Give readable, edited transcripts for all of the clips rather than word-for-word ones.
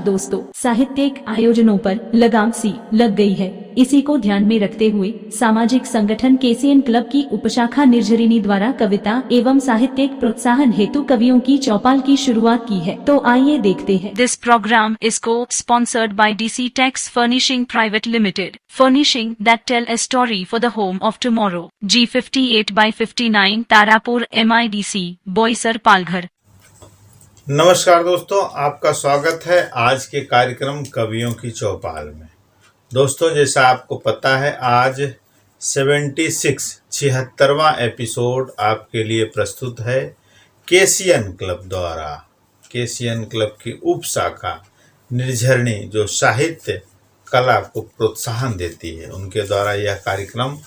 दोस्तों, साहित्यिक आयोजनों पर लगाम सी लग गई है। इसी को ध्यान में रखते हुए सामाजिक संगठन केसीएन क्लब की उपशाखा निर्झरिणी द्वारा कविता एवं साहित्यिक प्रोत्साहन हेतु कवियों की चौपाल की शुरुआत की है। तो आइए देखते हैं। This program is co sponsored by DC Tex furnishing private limited, furnishing that tell a story for the home of tomorrow, G58/59 Tarapur MIDC, Boisar, Palghar. नमस्कार दोस्तों, आपका स्वागत है आज के कार्यक्रम कवियों की चौपाल में। दोस्तों, जैसा आपको पता है, आज 76वां एपिसोड आपके लिए प्रस्तुत है केसीएन क्लब द्वारा। केसीएन क्लब की उप शाखा निर्झरिणी, जो साहित्य कला को प्रोत्साहन देती है, उनके द्वारा यह कार्यक्रम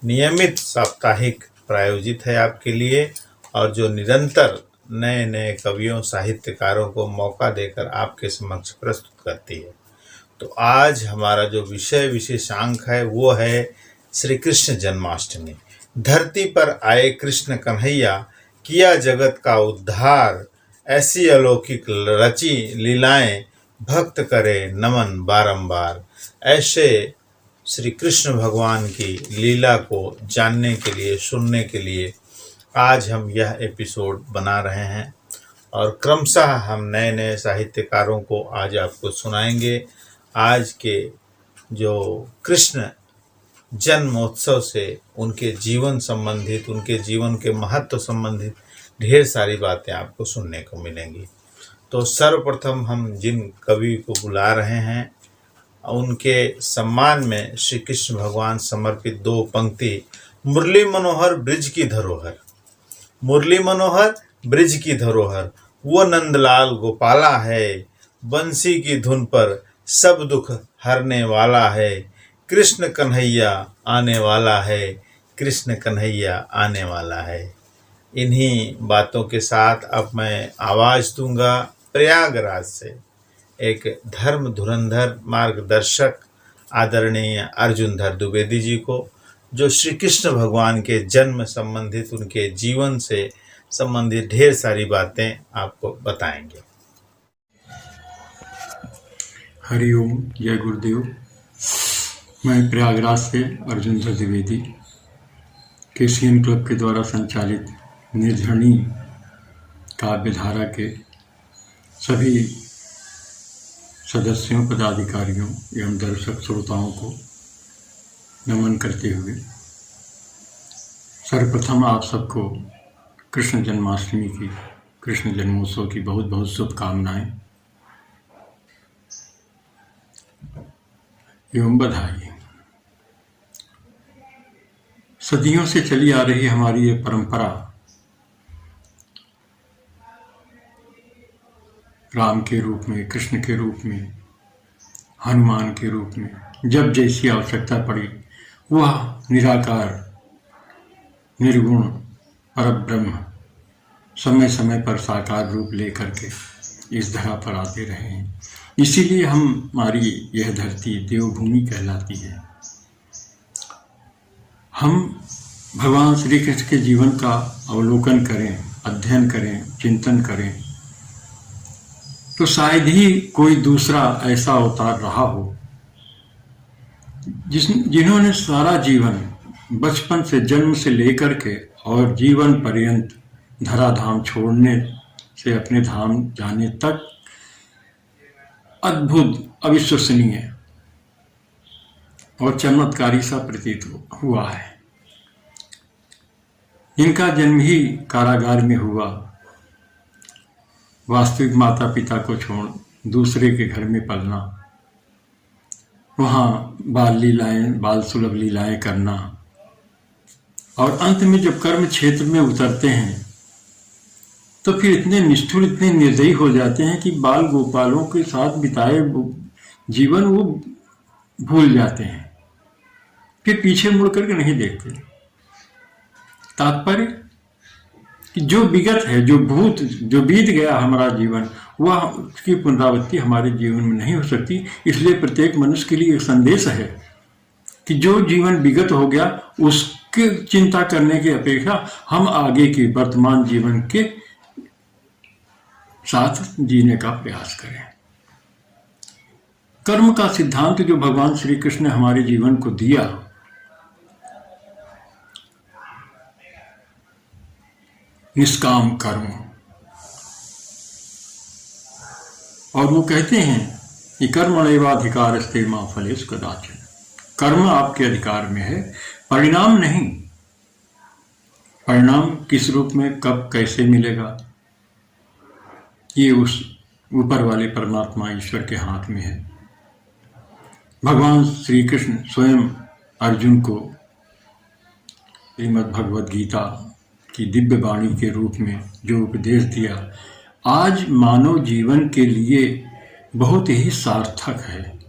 नियमित साप्ताहिक प्रायोजित है आपके लिए, और जो निरंतर नए नए कवियों साहित्यकारों को मौका देकर आपके समक्ष प्रस्तुत करती है। तो आज हमारा जो विशेषांक है वो है श्री कृष्ण जन्माष्टमी। धरती पर आए कृष्ण कन्हैया, किया जगत का उद्धार, ऐसी अलौकिक रची लीलाएं, भक्त करे नमन बारंबार। ऐसे श्री कृष्ण भगवान की लीला को जानने के लिए, सुनने के लिए आज हम यह एपिसोड बना रहे हैं, और क्रमशः हम नए नए साहित्यकारों को आज आपको सुनाएंगे। आज के जो कृष्ण जन्मोत्सव से उनके जीवन संबंधित, उनके जीवन के महत्व संबंधित ढेर सारी बातें आपको सुनने को मिलेंगी। तो सर्वप्रथम हम जिन कवि को बुला रहे हैं, उनके सम्मान में श्री कृष्ण भगवान समर्पित दो पंक्ति। मुरली मनोहर ब्रिज की धरोहर, मुरली मनोहर ब्रिज की धरोहर, वो नंदलाल गोपाला है, बंसी की धुन पर सब दुख हरने वाला है। कृष्ण कन्हैया आने वाला है, कृष्ण कन्हैया आने वाला है। इन्हीं बातों के साथ अब मैं आवाज़ दूंगा प्रयागराज से एक धर्म धुरंधर मार्गदर्शक आदरणीय अर्जुनधर द्विवेदी जी को, जो श्री कृष्ण भगवान के जन्म संबंधित, उनके जीवन से संबंधित ढेर सारी बातें आपको बताएंगे। हरिओम, जय गुरुदेव। मैं प्रयागराज से अर्जुनधर द्विवेदी, केसीएन क्लब के द्वारा संचालित निर्झरिणी काव्यधारा के सभी सदस्यों, पदाधिकारियों एवं दर्शक श्रोताओं को नमन करते हुए सर्वप्रथम आप सबको कृष्ण जन्माष्टमी की, कृष्ण जन्मोत्सव की बहुत बहुत शुभकामनाएं एवं बधाई। सदियों से चली आ रही हमारी ये परंपरा, राम के रूप में, कृष्ण के रूप में, हनुमान के रूप में, जब जैसी आवश्यकता पड़ी वह निराकार निर्गुण परब्रह्म समय समय पर साकार रूप लेकर के इस धरा पर आते रहे हैं। इसीलिए हमारी यह धरती देवभूमि कहलाती है। हम भगवान श्री कृष्ण के जीवन का अवलोकन करें, अध्ययन करें, चिंतन करें, तो शायद ही कोई दूसरा ऐसा अवतार रहा हो जिन्होंने सारा जीवन, बचपन से, जन्म से लेकर के और जीवन पर्यंत धराधाम छोड़ने से अपने धाम जाने तक अद्भुत, अविश्वसनीय और चमत्कारी सा प्रतीत हुआ है। इनका जन्म ही कारागार में हुआ, वास्तविक माता पिता को छोड़ दूसरे के घर में पलना, वहाँ बाल सुलभ लीलाएं करना, और अंत में जब कर्म क्षेत्र में उतरते हैं तो फिर इतने निष्ठुर, इतने निर्दयी हो जाते हैं कि बाल गोपालों के साथ बिताए जीवन वो भूल जाते हैं, फिर पीछे मुड़ करके नहीं देखते। तात्पर्य कि जो विगत है, जो बीत गया हमारा जीवन, वह उसकी पुनरावृत्ति हमारे जीवन में नहीं हो सकती। इसलिए प्रत्येक मनुष्य के लिए एक संदेश है कि जो जीवन विगत हो गया उसकी चिंता करने की अपेक्षा हम आगे की वर्तमान जीवन के साथ जीने का प्रयास करें। कर्म का सिद्धांत जो भगवान श्री कृष्ण ने हमारे जीवन को दिया, निष्काम कर्म, और वो कहते हैं कि कर्मण्येवाधिकारस्ते मा फलेषु कदाचन। कर्म आपके अधिकार में है, परिणाम नहीं। परिणाम किस रूप में, कब, कैसे मिलेगा, ये उस ऊपर वाले परमात्मा ईश्वर के हाथ में है। भगवान श्री कृष्ण स्वयं अर्जुन को श्रीमद् भगवद गीता की दिव्य वाणी के रूप में जो उपदेश दिया, आज मानव जीवन के लिए बहुत ही सार्थक है।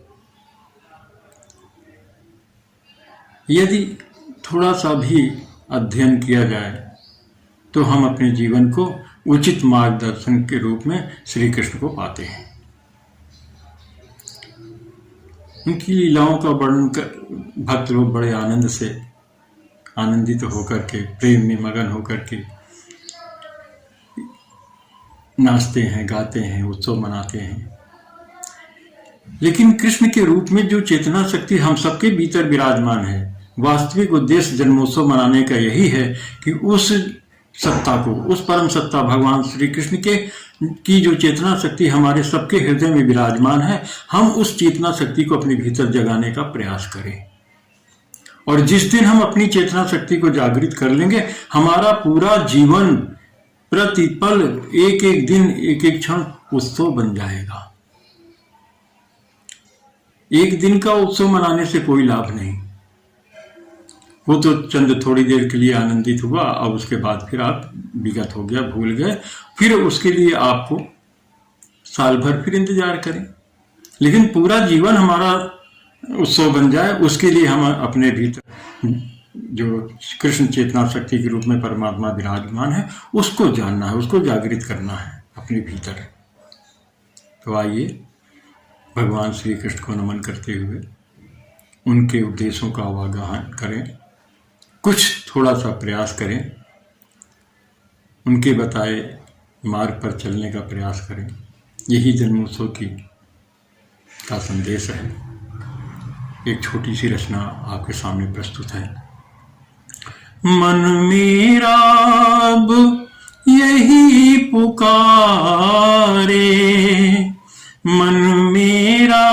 यदि थोड़ा सा भी अध्ययन किया जाए तो हम अपने जीवन को उचित मार्गदर्शन के रूप में श्री कृष्ण को पाते हैं। उनकी लीलाओं का वर्णन कर भक्त लोग बड़े आनंद से आनंदित होकर के, प्रेम में मगन होकर के नाचते हैं, गाते हैं, उत्सव मनाते हैं। लेकिन कृष्ण के रूप में जो चेतना शक्ति हम सबके भीतर विराजमान है, वास्तविक उद्देश्य जन्मोत्सव मनाने का यही है कि उस सत्ता को, उस परम सत्ता भगवान श्री कृष्ण के की जो चेतना शक्ति हमारे सबके हृदय में विराजमान है, हम उस चेतना शक्ति को अपने भीतर जगाने का प्रयास करें। और जिस दिन हम अपनी चेतना शक्ति को जागृत कर लेंगे, हमारा पूरा जीवन प्रतिपल, एक एक दिन, एक एक क्षण उत्सव बन जाएगा। एक दिन का उत्सव मनाने से कोई लाभ नहीं। वो तो चंद थोड़ी देर के लिए आनंदित हुआ, अब उसके बाद फिर आप विगत हो गया, भूल गए, फिर उसके लिए आपको साल भर फिर इंतजार करें। लेकिन पूरा जीवन हमारा उत्सव बन जाए, उसके लिए हम अपने भीतर जो कृष्ण चेतना शक्ति के रूप में परमात्मा विराजमान है, उसको जानना है, उसको जागृत करना है अपने भीतर। तो आइए भगवान श्री कृष्ण को नमन करते हुए उनके उपदेशों का अवगाहन करें, कुछ थोड़ा सा प्रयास करें, उनके बताए मार्ग पर चलने का प्रयास करें। यही जन्मोत्सव का संदेश है। एक छोटी सी रचना आपके सामने प्रस्तुत है। मन मेरा अब यही पुकारे, मन मेरा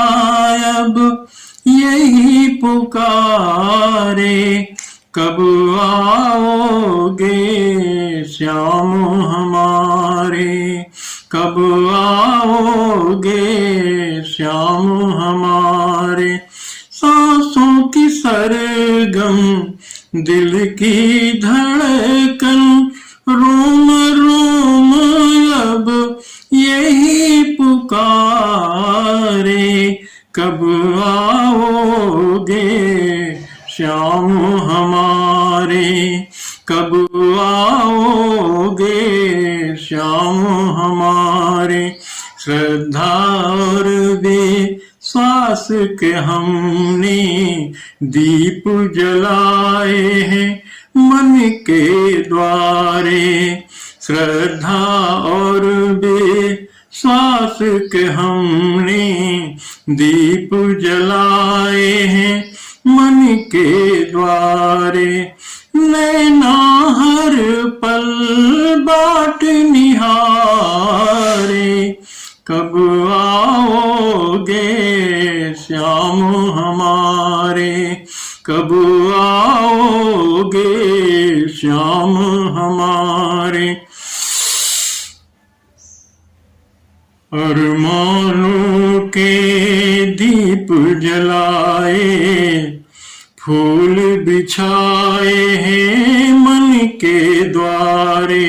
अब यही पुकारे, कब आओगे श्याम हमारे, कब आओगे श्याम हमारे। सांसों की सरगम, दिल की धड़कन, रोम रोम अब यही पुकारे, कब आओगे श्याम हमारे, कब आओगे श्याम हमारे। श्रद्धा और विश्वास के हमने दीप जलाए हैं मन के द्वारे, श्रद्धा और विश्वास के हमने दीप जलाए हैं मन के द्वारे। नैना हर पल बाट निहारे, कब आओगे श्याम हमारे, कब आओगे श्याम हमारे। अरमानों के दीप जलाए, फूल बिछाए हैं मन के द्वारे,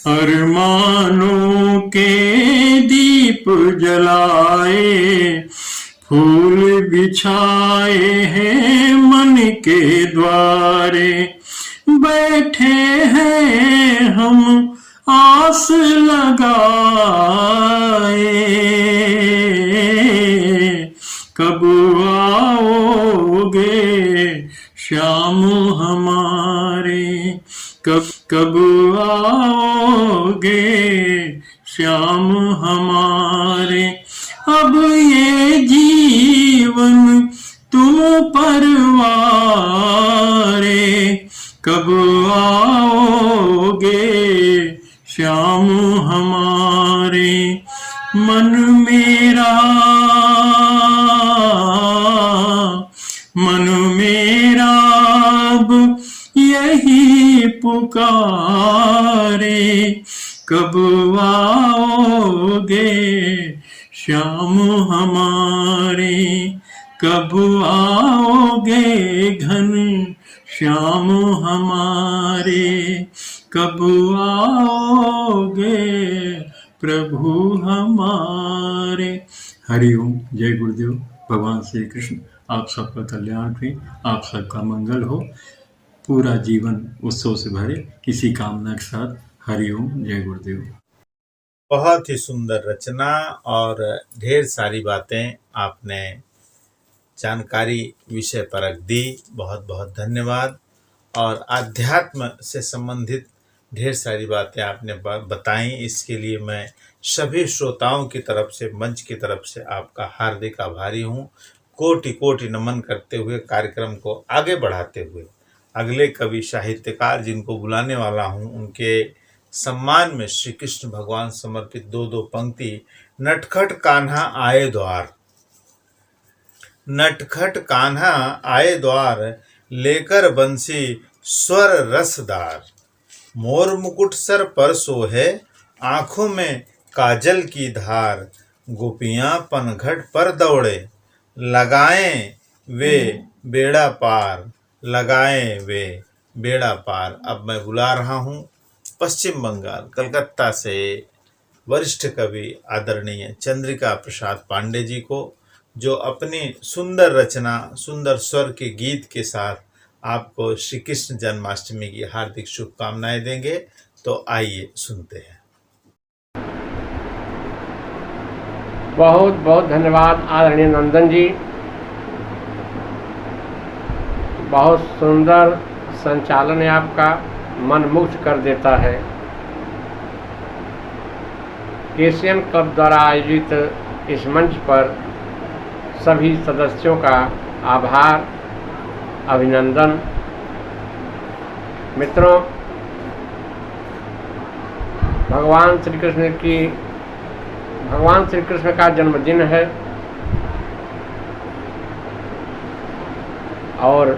अरमानों के दीप जलाए, फूल बिछाए हैं मन के द्वारे। बैठे हैं हम आस लगाए, कब आओगे श्याम हमारे, कब आओगे श्याम हमारे। अब ये जीवन तुम परवारे, कब आओगे श्याम हमारे। मन मेरा अब यही पुकारे, कब आओगे श्याम हमारे, कब आओगे घन श्याम हमारे, कब आओगे प्रभु हमारे। हरि ओम। जय गुरुदेव। भगवान श्री कृष्ण आप सबका कल्याण करें, आप सबका मंगल हो, पूरा जीवन उत्सव से भरे, इसी कामना के साथ। हरि ओम। जय गुरुदेव। बहुत ही सुंदर रचना और ढेर सारी बातें आपने जानकारी विषय परक दी। बहुत बहुत धन्यवाद। और आध्यात्म से संबंधित ढेर सारी बातें आपने बताई, इसके लिए मैं सभी श्रोताओं की तरफ से, मंच की तरफ से आपका हार्दिक आभारी हूँ। कोटि कोटि नमन करते हुए कार्यक्रम को आगे बढ़ाते हुए अगले कवि साहित्यकार जिनको बुलाने वाला हूँ, उनके सम्मान में श्री कृष्ण भगवान समर्पित दो पंक्ति। नटखट कान्हा आए द्वार, नटखट कान्हा आए द्वार, लेकर बंसी स्वर रसदार। मोर मुकुट सर पर सोहे, आंखों में काजल की धार। गोपियां पनघट पर दौड़े, लगाएं वे बेड़ा पार, लगाएं वे बेड़ा पार। अब मैं बुला रहा हूँ पश्चिम बंगाल कलकत्ता से वरिष्ठ कवि आदरणीय चंद्रिका प्रसाद पांडे जी को, जो अपनी सुंदर रचना, सुंदर स्वर के गीत के साथ आपको श्री कृष्ण जन्माष्टमी की हार्दिक शुभकामनाएं देंगे। तो आइए सुनते हैं। बहुत बहुत धन्यवाद आदरणीय नंदन जी। बहुत सुंदर संचालन है आपका, मन मुग्ध कर देता है। केसीएन क्लब द्वारा आयोजित इस मंच पर सभी सदस्यों का आभार, अभिनंदन। मित्रों, भगवान श्री कृष्ण का जन्मदिन है और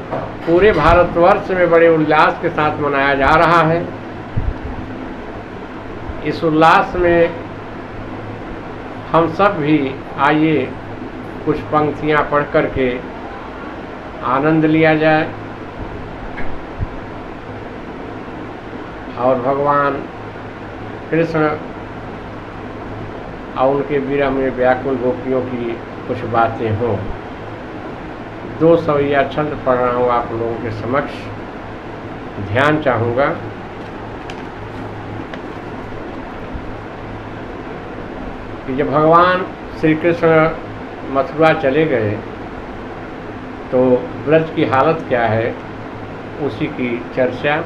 पूरे भारतवर्ष में बड़े उल्लास के साथ मनाया जा रहा है। इस उल्लास में हम सब भी आइए कुछ पंक्तियां पढ़ करके आनंद लिया जाए और भगवान कृष्ण और उनके विरह में व्याकुल गोपियों की कुछ बातें हों। 200 छंद पढ़ रहा हूँ आप लोगों के समक्ष, ध्यान चाहूँगा। कि जब भगवान श्री कृष्ण मथुरा चले गए तो ब्रज की हालत क्या है, उसी की चर्चा।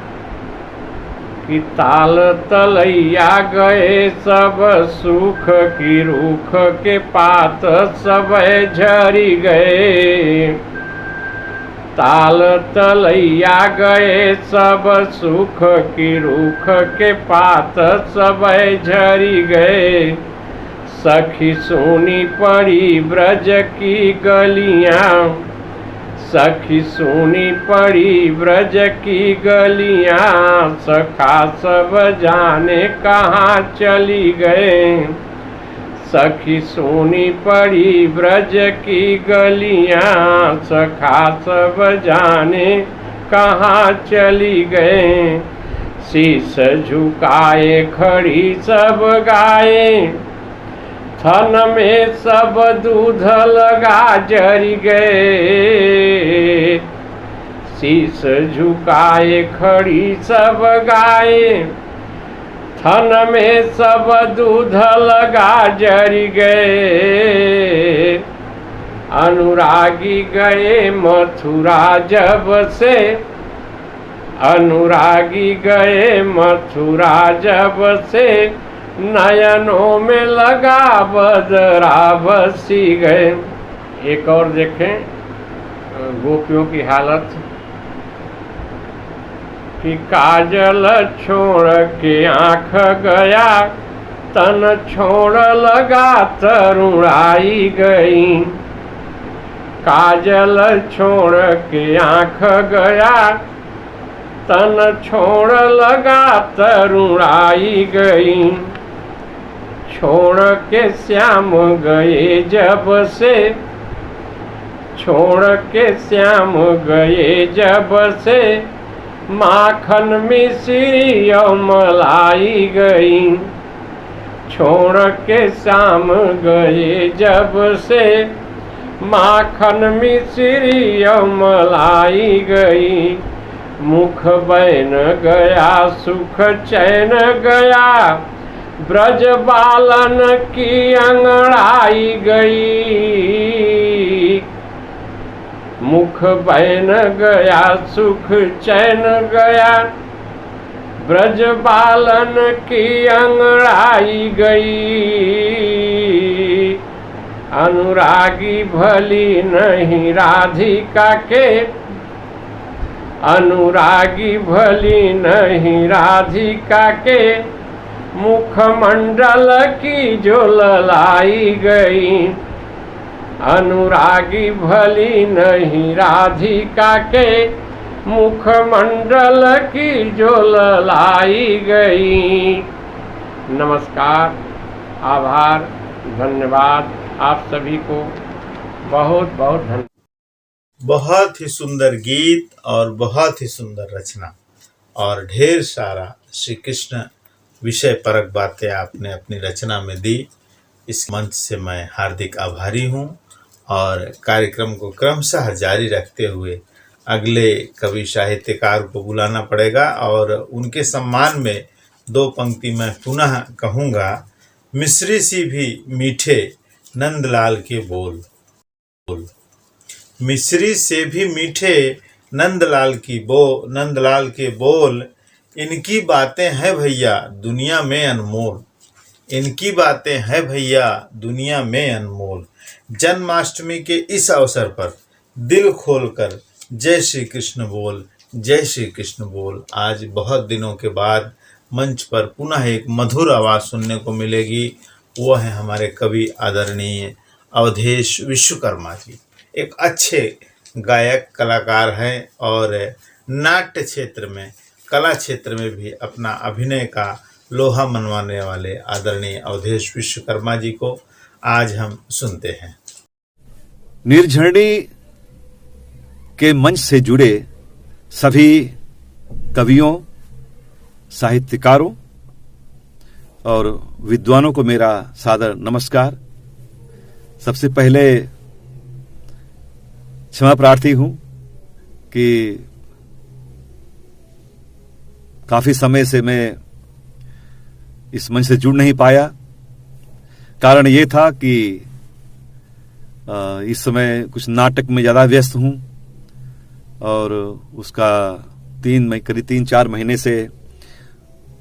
कि ताल तलैया गए सब सुख की रूख के पात सब झरी गए। ताल तलैया गए सब सुख की रूख के पात सब झरी गए। सखी सोनी पड़ी ब्रज की गलियां, सखी सोनी पड़ी ब्रज की गलियां। सखा सब जाने कहाँ चली गए। सखी सोनी पड़ी ब्रज की गलियां। सखा सब जाने कहाँ चली गए। शीश झुकाए खड़ी सब गाये, थन में सब दूध लगा जरी गए। शीश झुकाए खड़ी सब गाये, थन में सब दूध लगा जरी गए। अनुरागी गए मथुरा जब से, अनुरागी गए मथुरा जब से। नयनों में लगा बदरा बसी गए। एक और देखें गोपियों की हालत कि काजल छोड़ के आँख गया, तन छोड़ लगा तरुणाई गई। काजल छोड़ के आँख गया, तन छोड़ लगा तरुणाई गई। छोड़ के श्याम गए जब से, छोड़ के श्याम गए जब से, माखन मिश्री मलाई गई। छोड़ के श्याम गए जब से, माखन मिश्री मलाई गई। मुख बैन गया सुख चैन गया, ब्रज बालन की अंगड़ाई गई। मुख बैन गया सुख चैन गया, ब्रज बालन की अंगड़ाई गई। अनुरागी भली नहीं राधिका के, अनुरागी भली नहीं राधिका के, मुखमंडल की जो ललाई गई। अनुरागी भली नहीं राधिका के, मुखमंडल की जो ललाई गई। नमस्कार, आभार, धन्यवाद। आप सभी को बहुत बहुत धन्यवाद। बहुत ही सुंदर गीत और बहुत ही सुंदर रचना और ढेर सारा श्री कृष्ण विषय परक बातें आपने अपनी रचना में दी। इस मंच से मैं हार्दिक आभारी हूँ और कार्यक्रम को क्रमशः जारी रखते हुए अगले कवि साहित्यकार को बुलाना पड़ेगा और उनके सम्मान में दो पंक्ति मैं पुनः कहूँगा। मिश्री सी भी मीठे नंदलाल के बोल, मिश्री से भी मीठे नंदलाल के बोल। इनकी बातें हैं भैया दुनिया में अनमोल, इनकी बातें हैं भैया दुनिया में अनमोल। जन्माष्टमी के इस अवसर पर दिल खोलकर जय श्री कृष्ण बोल, जय श्री कृष्ण बोल। आज बहुत दिनों के बाद मंच पर पुनः एक मधुर आवाज़ सुनने को मिलेगी। वो है हमारे कवि आदरणीय अवधेश विश्वकर्मा जी। एक अच्छे गायक कलाकार हैं और नाट्य क्षेत्र में, कला क्षेत्र में भी अपना अभिनय का लोहा मनवाने वाले आदरणीय अवधेश विश्वकर्मा जी को आज हम सुनते हैं। निर्झरणी के मंच से जुड़े सभी कवियों, साहित्यकारों और विद्वानों को मेरा सादर नमस्कार। सबसे पहले क्षमा प्रार्थी हूं कि काफी समय से मैं इस मंच से जुड़ नहीं पाया। कारण ये था कि इस समय कुछ नाटक में ज़्यादा व्यस्त हूं और उसका करीब 3-4 महीने से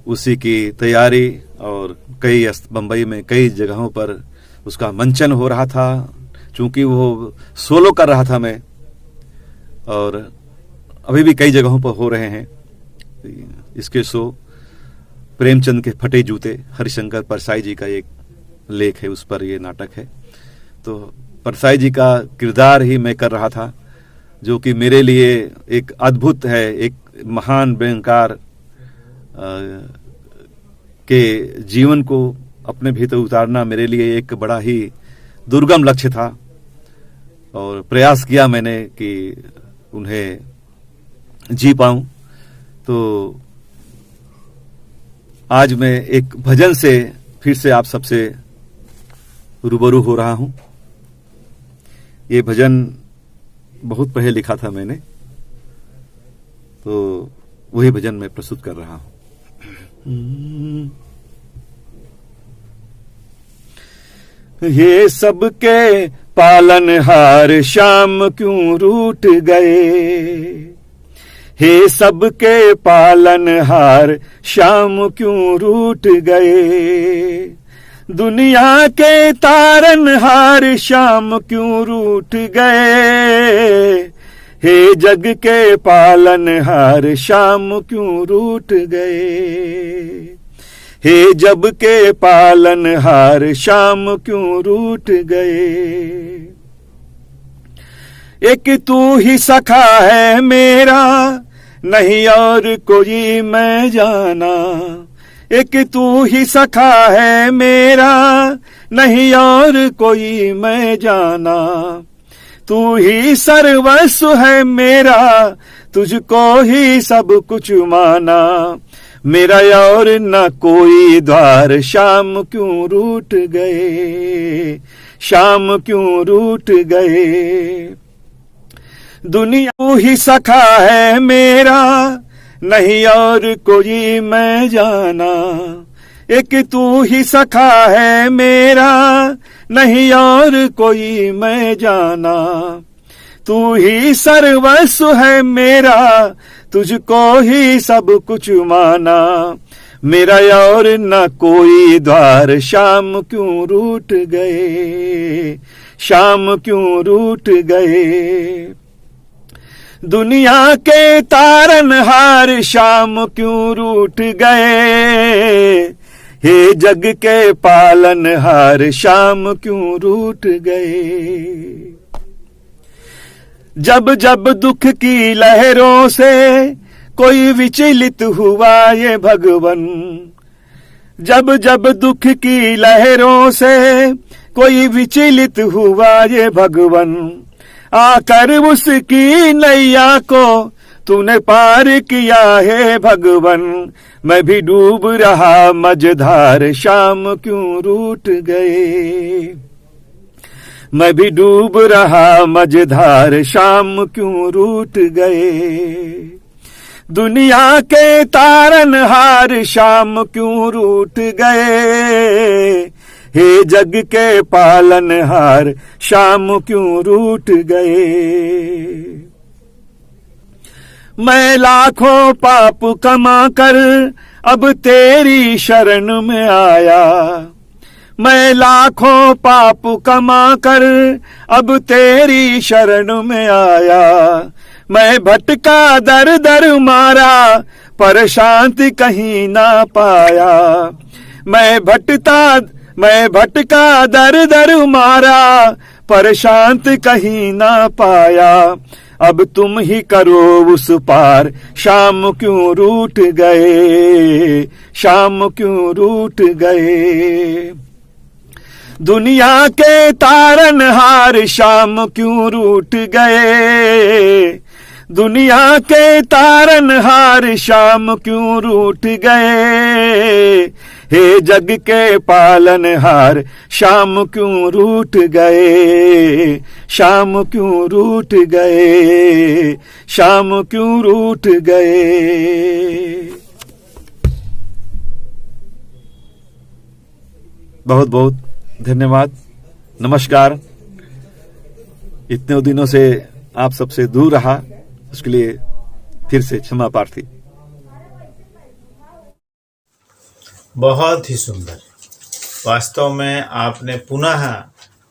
उसी की तैयारी और कई बम्बई में कई जगहों पर उसका मंचन हो रहा था। चूंकि वो सोलो कर रहा था मैं, और अभी भी कई जगहों पर हो रहे हैं इसके शो। प्रेमचंद के फटे जूते, हरिशंकर परसाई जी का एक लेख है, उस पर ये नाटक है। तो परसाई जी का किरदार ही मैं कर रहा था, जो कि मेरे लिए एक अद्भुत है। एक महान व्यंग्यकार के जीवन को अपने भीतर उतारना मेरे लिए एक बड़ा ही दुर्गम लक्ष्य था, और प्रयास किया मैंने कि उन्हें जी पाऊं। तो आज मैं एक भजन से फिर से आप सबसे रूबरू हो रहा हूं। ये भजन बहुत पहले लिखा था मैंने, तो वही भजन मैं प्रस्तुत कर रहा हूं। ये सबके पालनहार श्याम क्यों रूठ गए, हे सबके पालनहार श्याम क्यों रूठ गए। दुनिया के तारनहार श्याम क्यों रूठ गए। हे जग के पालनहार श्याम क्यों रूठ गए। हे जब के पालनहार श्याम क्यों रूठ गए। एक तू ही सखा है मेरा, नहीं और कोई मैं जाना। एक तू ही सखा है मेरा, नहीं और कोई मैं जाना। तू ही सर्वस्व है मेरा, तुझको ही सब कुछ माना। मेरा और न कोई द्वार श्याम क्यों रूठ गए। श्याम क्यों रूठ गए। दुनिया तू ही सखा है मेरा, नहीं और कोई मैं जाना। एक तू ही सखा है मेरा, नहीं और कोई मैं जाना। तू ही सर्वस्व है मेरा, तुझको ही सब कुछ माना। मेरा और न कोई द्वार श्याम क्यों रूठ गए। श्याम क्यों रूठ गए। दुनिया के तारनहार श्याम क्यों रूठ गए। हे जग के पालनहार श्याम क्यों रूठ गए। जब जब दुख की लहरों से कोई विचलित हुआ ये भगवन। जब जब दुख की लहरों से कोई विचलित हुआ ये भगवन। आकर उसकी नैया को तूने पार किया है भगवन। मैं भी डूब रहा मझधार श्याम क्यों रूठ गए। मैं भी डूब रहा मझधार श्याम क्यों रूठ गए। दुनिया के तारनहार श्याम क्यों रूठ गए। हे जग के पालनहार श्याम क्यों रूठ गए। मैं लाखों पाप कमा कर अब तेरी शरण में आया। मैं लाखों पाप कमा कर अब तेरी शरण में आया। मैं भटका दर दर मारा पर शांति कहीं ना पाया। मैं भटका दर दर मारा पर शांति कहीं ना पाया। अब तुम ही करो उस पार श्याम क्यों रूठ गए। श्याम क्यों रूठ गए। दुनिया के तारनहार श्याम क्यों रूठ गए। दुनिया के तारनहार श्याम क्यों रूठ गए। हे जग के पालनहार श्याम क्यों रूठ गए। श्याम क्यों रूठ गए। श्याम क्यों रूठ गए। बहुत बहुत धन्यवाद। नमस्कार। इतने दिनों से आप सबसे दूर रहा, उसके लिए फिर से क्षमा प्रार्थी। बहुत ही सुंदर। वास्तव में आपने पुनः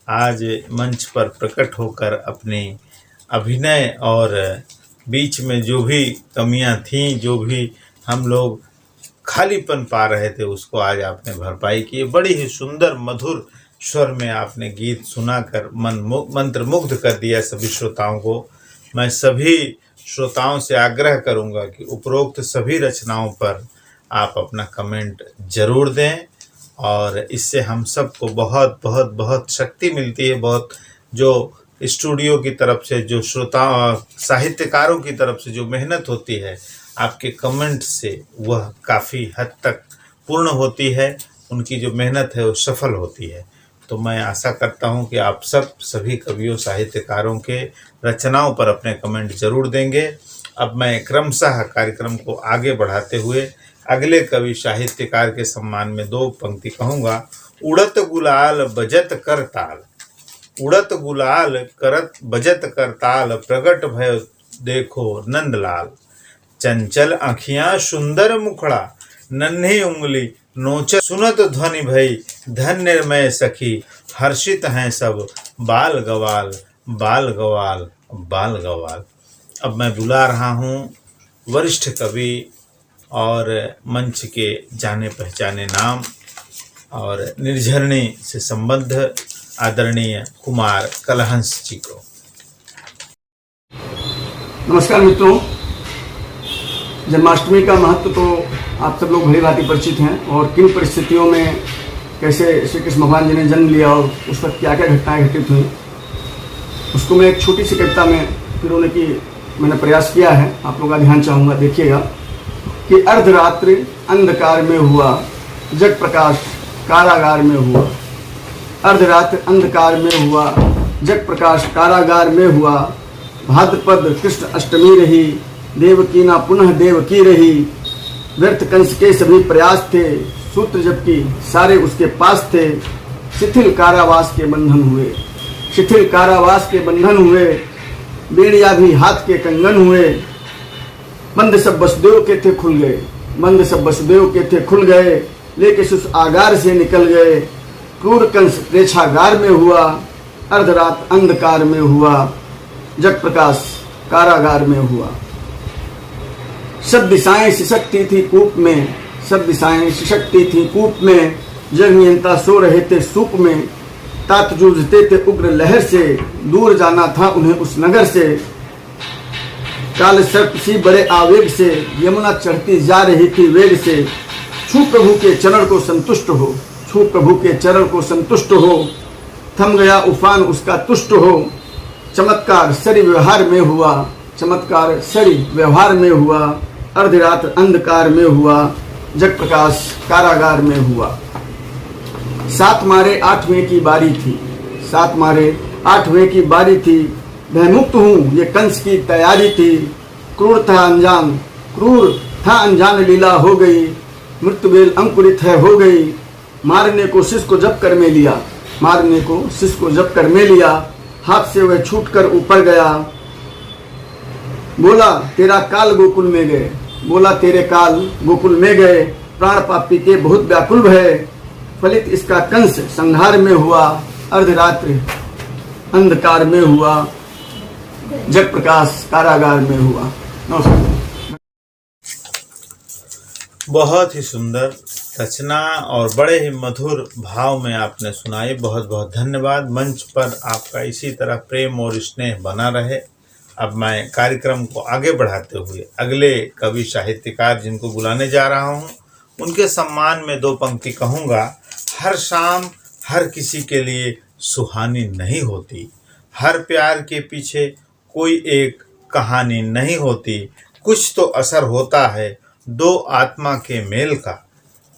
आज मंच पर प्रकट होकर अपनी अभिनय और बीच में जो भी कमियां थीं, जो भी हम लोग खालीपन पा रहे थे, उसको आज आपने भरपाई की। बड़ी ही सुंदर मधुर स्वर में आपने गीत सुनाकर मंत्रमुग्ध कर दिया सभी श्रोताओं को। मैं सभी श्रोताओं से आग्रह करूंगा कि उपरोक्त सभी रचनाओं पर आप अपना कमेंट जरूर दें, और इससे हम सबको बहुत बहुत बहुत शक्ति मिलती है। बहुत जो स्टूडियो की तरफ से, जो श्रोता साहित्यकारों की तरफ से जो मेहनत होती है, आपके कमेंट से वह काफ़ी हद तक पूर्ण होती है। उनकी जो मेहनत है वो सफल होती है। तो मैं आशा करता हूं कि आप सभी कवियों साहित्यकारों के रचनाओं पर अपने कमेंट जरूर देंगे। अब मैं क्रमशः कार्यक्रम को आगे बढ़ाते हुए अगले कवि साहित्यकार के सम्मान में 2 पंक्ति कहूँगा। उड़त गुलाल बजत कर ताल। उड़त गुलाल करत बजत कर ताल, प्रगट भय देखो नंदलाल। चंचल आँखियाँ सुंदर मुखड़ा, नन्ही उंगली नोच सुनत ध्वनि भई, धन्य मैं सखी हर्षित हैं सब, बाल गवाल बाल गवाल बाल गवाल। अब मैं बुला रहा हूँ वरिष्ठ कवि और मंच के जाने पहचाने नाम और निर्झरणी से संबद्ध आदरणीय कुमार कलहंस जी को। नमस्कार मित्रों, जन्माष्टमी का महत्व तो आप सब लोग भली भांति परिचित हैं और किन परिस्थितियों में कैसे श्री कृष्ण भगवान जी ने जन्म लिया और उस वक्त क्या क्या घटनाएं घटित हुई, उसको मैं एक छोटी सी कविता में पिरोने की मैंने प्रयास किया है। आप लोगों का ध्यान चाहूँगा, देखिएगा कि अर्धरात्रि अंधकार में हुआ, जग प्रकाश कारागार में हुआ। अर्धरात्रि अंधकार में हुआ, जग प्रकाश कारागार में हुआ। भाद्रपद कृष्ण अष्टमी रही, देवकी ना पुनः देवकी रही। व्यर्थ कंस के सभी प्रयास थे, सूत्र जबकि सारे उसके पास थे। शिथिल कारावास के बंधन हुए, शिथिल कारावास के बंधन हुए। बेड़िया भी हाथ के कंगन हुए। बंद सब वसुदेव के थे खुल गए, बंद सब वसुदेव के थे खुल गए। लेके उस आगार से निकल गए। क्रूर कंस प्रेक्षागार में हुआ, अर्धरात अंधकार में हुआ। जग प्रकाश कारागार में हुआ। सब दिशाएं सिसकती थी कूप में, सब दिशाएं सिसकती थी कूप में। जग नियंता सो रहे थे सूप में। तात जूझते थे उग्र लहर से, दूर जाना था उन्हें उस नगर से। काल सर्प सी बड़े आवेग से, यमुना चढ़ती जा रही थी वेग से। छू प्रभु के चरण को संतुष्ट हो, छू प्रभु के चरण को संतुष्ट हो। थम गया उफान उसका तुष्ट हो। चमत्कार सरी व्यवहार में हुआ, चमत्कार सरी व्यवहार में हुआ। अर्धरात अंधकार में हुआ, जग प्रकाश कारागार में हुआ। 7 मारे 8वें की बारी थी, 7 मारे 8वें की बारी थी। भयमुक्त हूँ ये कंस की तैयारी थी। क्रूर था अनजान, क्रूर था अनजान लीला हो गई। मृत्युबेल अंकुरित है हो गई। मारने को शिष्य को जब कर में लिया, मारने को शिष्य को जब कर में लिया। हाथ से वह छूटकर ऊपर गया। बोला तेरा काल गोकुल में गए, बोला तेरे काल गोकुल में गए। प्राण पापी के बहुत व्याकुल भय, फलित इसका कंस संहार में हुआ। अर्धरात्रि अंधकार में हुआ, जग प्रकाश कारागार में हुआ। नमस्कार। बहुत ही सुंदर रचना और बड़े ही मधुर भाव में आपने सुनाई। बहुत बहुत धन्यवाद। मंच पर आपका इसी तरह प्रेम और स्नेह बना रहे। अब मैं कार्यक्रम को आगे बढ़ाते हुए अगले कवि साहित्यकार जिनको बुलाने जा रहा हूँ, उनके सम्मान में 2 पंक्ति कहूँगा। हर शाम हर किसी के लिए सुहानी नहीं होती, हर प्यार के पीछे कोई एक कहानी नहीं होती। कुछ तो असर होता है 2 आत्मा के मेल का,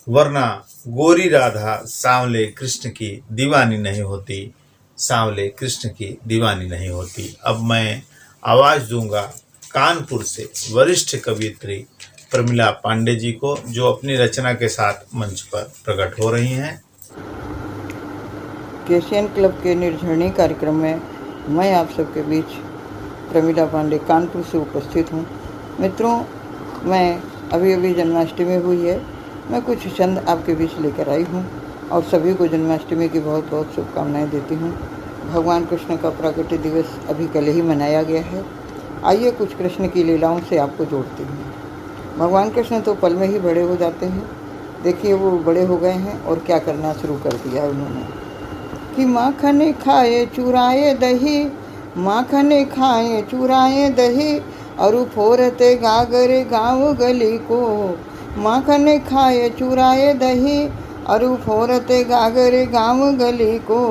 वरना गोरी राधा सांवले कृष्ण की दीवानी नहीं होती, सांवले कृष्ण की दीवानी नहीं होती। अब मैं आवाज़ दूंगा कानपुर से वरिष्ठ कवियत्री प्रमिला पांडे जी को, जो अपनी रचना के साथ मंच पर प्रकट हो रही हैं। केसीएन क्लब के निर्झरणी कार्यक्रम में मैं आप सबके बीच प्रमिला पांडे कानपुर से उपस्थित हूँ। मित्रों, मैं अभी जन्माष्टमी हुई है, मैं कुछ चंद आपके बीच लेकर आई हूँ और सभी को जन्माष्टमी की बहुत बहुत शुभकामनाएं देती हूँ। भगवान कृष्ण का प्राकट्य दिवस अभी कल ही मनाया गया है। आइए कुछ कृष्ण की लीलाओं से आपको जोड़ती हूँ। भगवान कृष्ण तो पल में ही बड़े हो जाते हैं। देखिए वो बड़े हो गए हैं और क्या करना शुरू कर दिया है उन्होंने कि माखन खाए चुराए दही, माखन खाए चुराए दही और फोरते गागर गाँव गली को। माखन खाए चुराए दही और फोरते गागर गाँव गली को।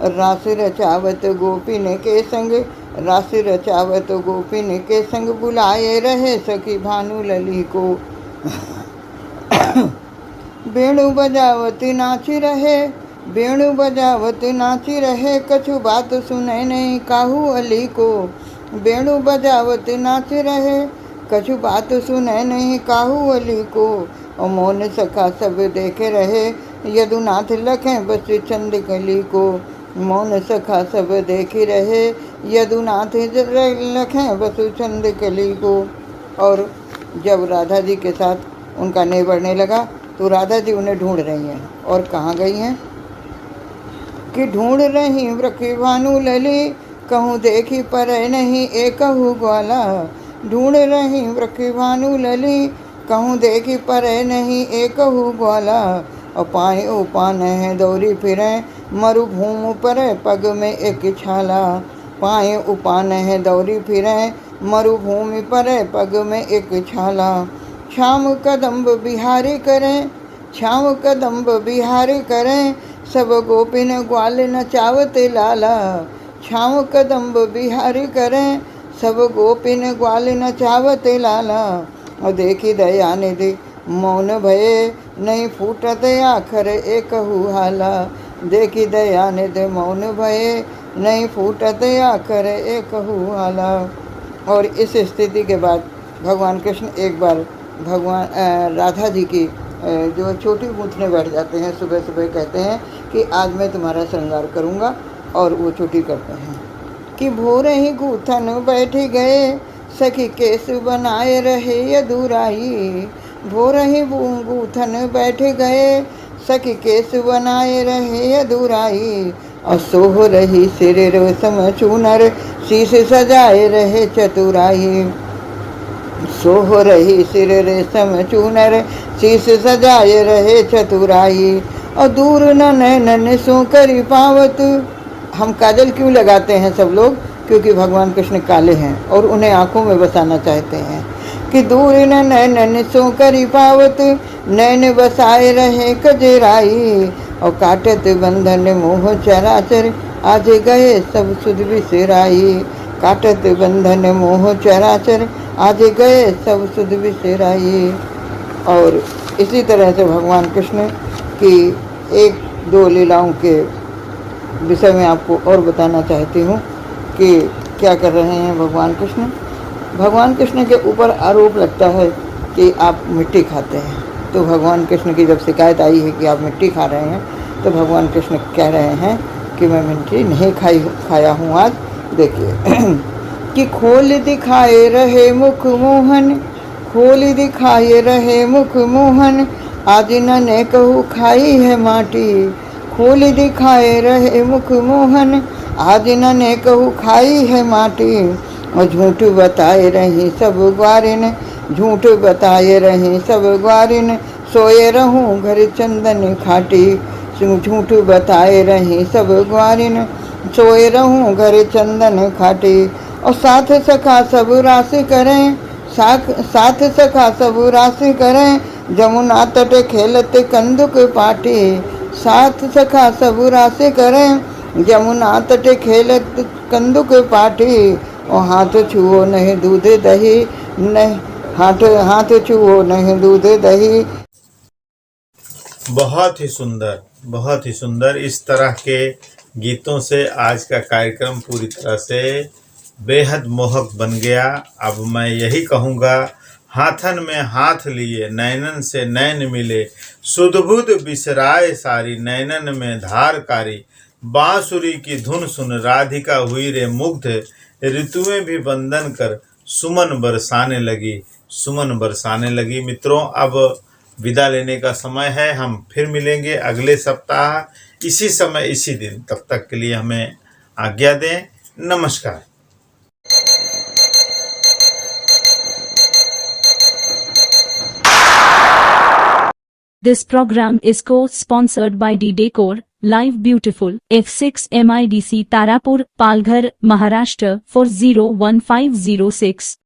रास रचावत गोपिन के संग, रास रचावत गोपिन के संग बुलाए रहे सखी भानु लली को। बेणु बजावती नाची रहे, बेणु बजावती नाची रहे, कछु बात सुने नहीं काहू अली को। बेणु बजावती नाची रहे, कछु बात सुने नहीं काहू अली को। और मौन सखा सब देखे रहे, यदुनाथ लखें बस चंद कली को। मौन सखा सब देखे रहे, यदुनाथ लखें बस चंद कली को। और जब राधा जी के साथ उनका नेह बढ़ने लगा तो राधा जी उन्हें ढूंढ रही हैं। और कहाँ गई हैं कि ढूंढ रही वृक भानु लली, कहूँ देखी पर नहीं एकहु ग्वाला। ढूंढ रही वृक भानु लली, कहूँ देखी पर नहीं एकहु ग्वाला। और पाए उपान है दौरी फिरे, मरुभूमि पर पग में एक छाला। पाए उपान है दौरी फिरे, मरुभूमि पर पग में एक छाला। छाम कदम्ब बिहारी करें, छाम कदम्ब बिहारी करें, सब गोपिन ग्वाल नचावते लाला। छाम कदम्ब बिहारी करें, सब गोपिन ग्वाल नचावते लाला। और देखी दयानिधि मौन भये, नहीं फूटत आखर एकहु हाला। देखी दयानिधि मौन भये, नहीं फूटत आखर एकहु हाला। और इस स्थिति के बाद भगवान कृष्ण एक बार भगवान राधा जी की जो छोटी गूंथने बैठ जाते हैं। सुबह सुबह कहते हैं कि आज मैं तुम्हारा श्रृंगार करूँगा, और वो छोटी करते हैं कि भोर ही गूथन बैठ गए, सखी केस बनाए रहे यदुराई। भोर ही गूथन बैठ गए, सखी केस बनाए रहे यदुराई। और सोह रही सिर रेशम चूनर, शीश सजाए रहे चतुराई। सोह रही सिर रेशम चूनर, शीश सजाए रहे चतुराई। और दूर न नैनन सो करी पावत। हम काजल क्यों लगाते हैं सब लोग? क्योंकि भगवान कृष्ण काले हैं और उन्हें आंखों में बसाना चाहते हैं। कि दूर न नैनन सो करी पावत, नैन बसाए रहे कजराई। और काटत बंधन मोह चराचर, आज गए सब सुध बिसराई। काटत बंधन मोह चराचर, आज गए सब सुध बिसराई। और इसी तरह से भगवान कृष्ण की एक दो लीलाओं के विषय में आपको और बताना चाहती हूँ कि क्या कर रहे हैं भगवान कृष्ण। भगवान कृष्ण के ऊपर आरोप लगता है कि आप मिट्टी खाते हैं। तो भगवान कृष्ण की जब शिकायत आई है कि आप मिट्टी खा रहे हैं, तो भगवान कृष्ण कह रहे हैं कि मैं मिट्टी नहीं खाया हूँ आज। देखिए कि खोल दिखाए रहे मुख मोहन, खोल दिखाए रहे मुख मोहन, आज न कहूँ खाई है माटी। खोल दिखाए रहे मुख मोहन, आज न कहूँ खाई है माटी। और झूठ बताए रही सब ग्वारिन, झूठ बताए रही सब ग्वारिन, सोए रहूं घर चंदन खाटी। झूठ बताए रही सब ग्वारिन, सोए रहूं घर चंदन खाटी। और साथ सखा सब रास करें, साथ सखा सब रास करें, जमुना तट खेलत कंदुक पाटी। साथ सखा सब रास करें, जमुना तट खेलत कंदुक पाटी। और हाथ छुओ नहीं दूध दही, नहीं हाथ छुओ नहीं दूध दही। बहुत ही सुंदर, बहुत ही सुंदर। इस तरह के गीतों से आज का कार्यक्रम पूरी तरह से बेहद मोहक बन गया। अब मैं यही कहूँगा, हाथन में हाथ लिए नैनन से नैन मिले, सुधबुध बिसराए सारी नैनन में धारकारी। बांसुरी की धुन सुन राधिका हुई रे मुग्ध, ऋतुएं भी बंधन कर सुमन बरसाने लगी, सुमन बरसाने लगी। मित्रों, अब विदा लेने का समय है। हम फिर मिलेंगे अगले सप्ताह इसी समय इसी दिन। तब तक के लिए हमें आज्ञा दें। नमस्कार। This program is co-sponsored by D-Decor, Live Beautiful, F6 MIDC Tarapur, Palghar, Maharashtra 4015006.